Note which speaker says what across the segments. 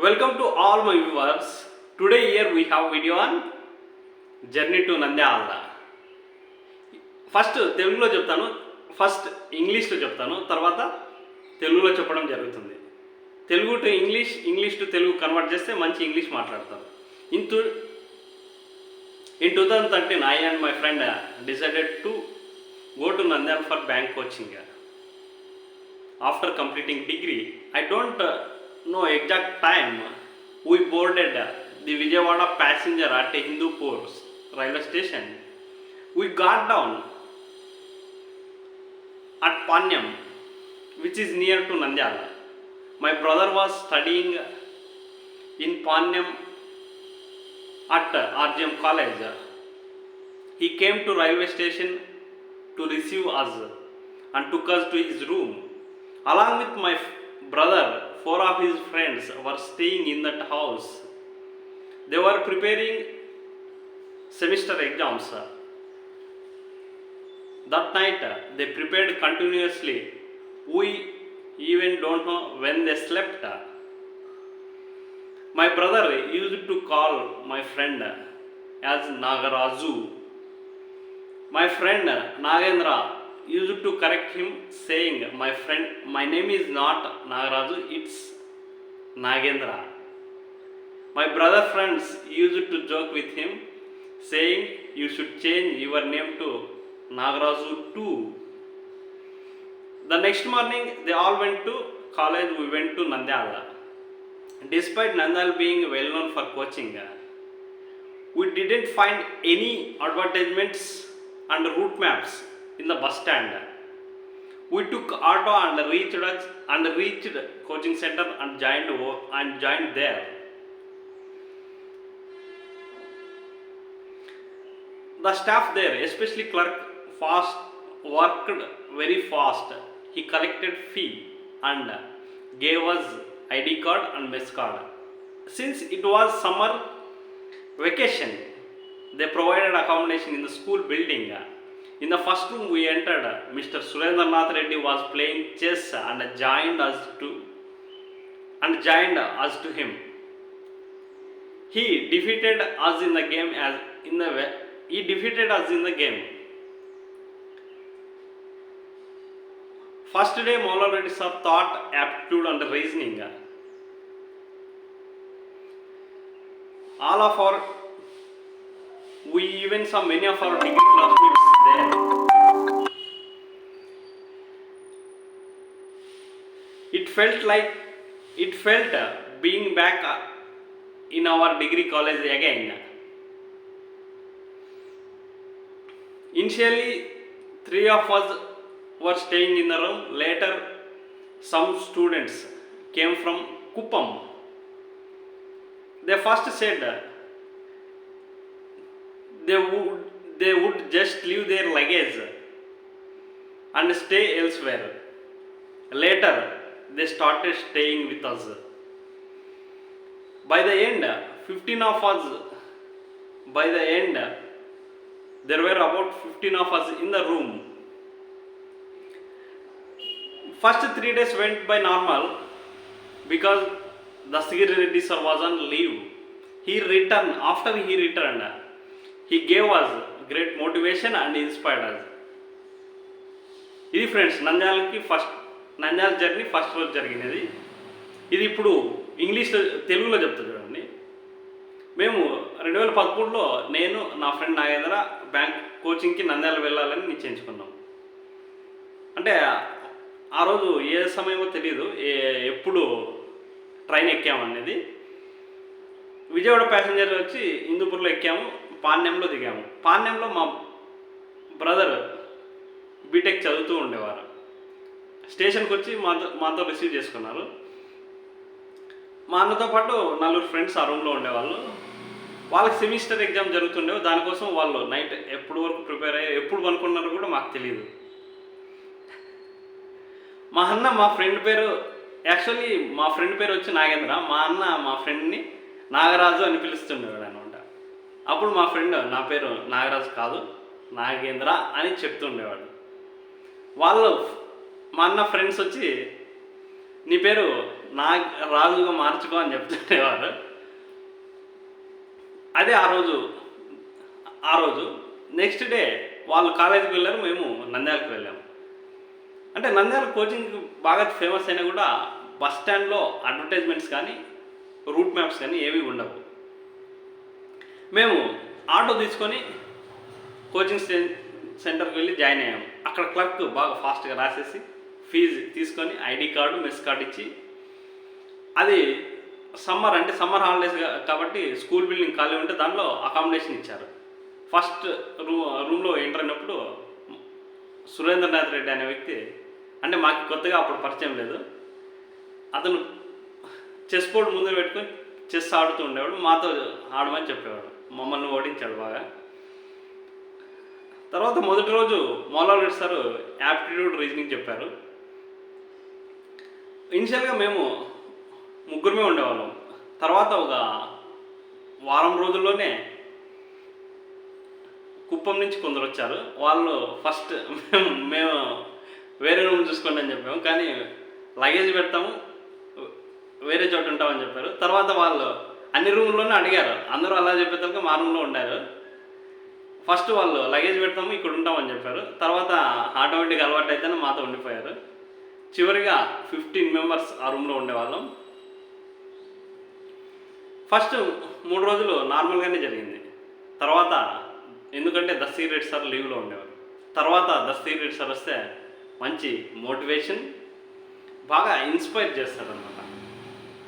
Speaker 1: Welcome to all my viewers. Today here we have video on journey to Nandyala. First తెలుగులో చెప్తాను, first ఇంగ్లీష్లో చెప్తాను, తర్వాత తెలుగులో చెప్పడం జరుగుతుంది. Telugu to English, English to Telugu convert చేస్తే మంచి ఇంగ్లీష్ మాట్లాడతారు. In 2013, I and my friend decided to go to Nandyal for bank coaching. After completing degree, I don't know exact time, we boarded the Vijayawada passenger at Hindupur railway station. We got down at Panyam, which is near to Nandyal. My brother was studying in Panyam at RGM college. He came to railway station to receive us and took us to his room. Along with my brother, 4 of his friends were staying in that house. They were preparing semester exams. That night they prepared continuously. We even don't know when they slept. My brother used to call my friend as Nagaraju. My friend Nagendra used to correct him, saying, "My friend, my name is not Nagaraju, it's Nagendra." My brother friends used to joke with him, saying, "You should change your name to Nagaraju too." The next morning, they all went to college. We went to Nandyal. Despite Nandyal being well known for coaching, we didn't find any advertisements and route maps in the bus stand. We took auto and reached coaching center and joined there. The staff there, especially clerk, worked very fast. He collected fee and gave us ID card and mess card. Since it was summer vacation, they provided accommodation in the school building. In the first room we entered, Mr. Surendranath Reddy was playing chess and joined us to him. He defeated us in the game. First day, Mola Reddy sir taught aptitude and reasoning. We even saw many of our degree classmates there. It felt being back in our degree college again. Initially, 3 of us were staying in the room. Later, some students came from Kuppam. They first said they would just leave their luggage and stay elsewhere. Later, they started staying with us. By the end, there were about 15 of us in the room. First 3 days went by normal because Dasgiri Reddy sir was on leave. After he returned, he gave us great motivation and inspired us. ఇది friends Nandyal journey first రోజు జరిగినది. ఇది ఇప్పుడు తెలుగులో చెప్తా చూడండి. మేము 2013లో నేను నా ఫ్రెండ్ నాగేంద్ర బ్యాంక్ కోచింగ్కి నంద్యాల వెళ్ళాలని నిశ్చయించుకున్నాం. అంటే ఆ రోజు ఏ సమయమో తెలియదు, ఎప్పుడు ట్రైన్ ఎక్కామనేది. విజయవాడ ప్యాసింజర్ వచ్చి హిందూపూర్లో ఎక్కాము, పాణ్యంలో దిగాము. పాణ్యంలో మా బ్రదర్ బీటెక్ చదువుతూ ఉండేవారు. స్టేషన్కి వచ్చి మాతో రిసీవ్ చేసుకున్నారు. మా అన్నతో పాటు 4 ఫ్రెండ్స్ ఆ రూమ్లో ఉండేవాళ్ళు. వాళ్ళకి సెమిస్టర్ ఎగ్జామ్ జరుగుతుండేవి. దానికోసం వాళ్ళు నైట్ ఎప్పుడు వరకు ప్రిపేర్ అయ్యి ఎప్పుడు పనుకున్నారో కూడా మాకు తెలియదు. మా ఫ్రెండ్ పేరు వచ్చి నాగేంద్ర. మా అన్న మా ఫ్రెండ్ని నాగరాజు అని పిలుస్తుండేవాడు అనమాట. అప్పుడు మా ఫ్రెండ్ నా పేరు నాగరాజు కాదు నాగేంద్ర అని చెప్తుండేవాడు. మా అన్న ఫ్రెండ్స్ వచ్చి నీ పేరు నా రాజుగా మార్చుకో అని చెప్తుండేవారు. అదే ఆ రోజు నెక్స్ట్ డే వాళ్ళు కాలేజీకి వెళ్ళారు, మేము నంద్యాలకు వెళ్ళాము. అంటే నంద్యాల కోచింగ్ బాగా ఫేమస్ అయినా కూడా బస్ స్టాండ్లో అడ్వర్టైజ్మెంట్స్ కానీ రూట్ మ్యాప్స్ కానీ ఏవి ఉండవు. మేము ఆటో తీసుకొని కోచింగ్ సెంటర్కి వెళ్ళి జాయిన్ అయ్యాము. అక్కడ క్లర్క్ బాగా ఫాస్ట్గా రాసేసి ఫీజు తీసుకొని ఐడి కార్డు మెస్ కార్డు ఇచ్చి, అది సమ్మర్ హాలిడేస్ కాబట్టి స్కూల్ బిల్డింగ్ ఖాళీ ఉంటే దాంట్లో అకామిడేషన్ ఇచ్చారు. ఫస్ట్ రూమ్లో ఎంటర్ అయినప్పుడు సురేంద్రనాథ్ రెడ్డి అనే వ్యక్తి, అంటే మాకు కొత్తగా అప్పుడు పరిచయం లేదు, అతను చెస్ బోర్డు ముందు పెట్టుకొని చెస్ ఆడుతూ ఉండేవాడు, మాతో ఆడమని చెప్పేవాడు, మమ్మల్ని ఓడించాడు బాగా. తర్వాత మొదటి రోజు మౌలారెడ్డి సార్ యాప్టిట్యూడ్ రీజనింగ్ చెప్పారు. ఇనిషియల్గా మేము ముగ్గురమే ఉండేవాళ్ళం. తర్వాత ఒక వారం రోజుల్లోనే కుప్పం నుంచి కొందరు వచ్చారు. వాళ్ళు ఫస్ట్ మేము వేరే రూమ్ చూసుకోండి అని చెప్పాము, కానీ లగేజ్ పెడతాము వేరే చోట ఉంటామని చెప్పారు. తర్వాత వాళ్ళు అన్ని రూమ్లోనే అడిగారు, అందరూ అలా చెప్పేదాకా మా రూమ్లో ఉండారు. ఫస్ట్ వాళ్ళు లగేజ్ పెడతాము ఇక్కడ ఉంటామని చెప్పారు. తర్వాత ఆటోమేటిక్గా అలవాటు అయితేనే మాతో ఉండిపోయారు. చివరిగా 15 మెంబర్స్ ఆ రూమ్లో ఉండేవాళ్ళం. ఫస్ట్ 3 రోజులు నార్మల్గానే జరిగింది. తర్వాత ఎందుకంటే దస్తగిరి రెడ్డి సార్ లీవ్లో ఉండేవారు. తర్వాత దస్తగిరి రెడ్డి సార్ వస్తే మంచి మోటివేషన్, బాగా ఇన్స్పైర్ చేస్తారనమాట.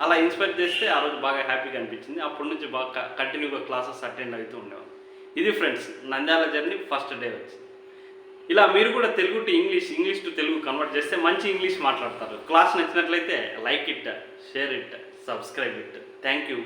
Speaker 1: అలా ఇన్స్పైర్ చేస్తే ఆ రోజు బాగా హ్యాపీగా అనిపించింది. అప్పటి నుంచి బాగా కంటిన్యూగా క్లాసెస్ అటెండ్ అవుతూ ఉండేవారు. ఇది friends Nandyal journey first day వచ్చి. ఇలా మీరు కూడా Telugu to English to Telugu convert చేస్తే మంచి ఇంగ్లీష్ మాట్లాడతారు. క్లాస్ నచ్చినట్లయితే like it, share it, subscribe it. Thank you.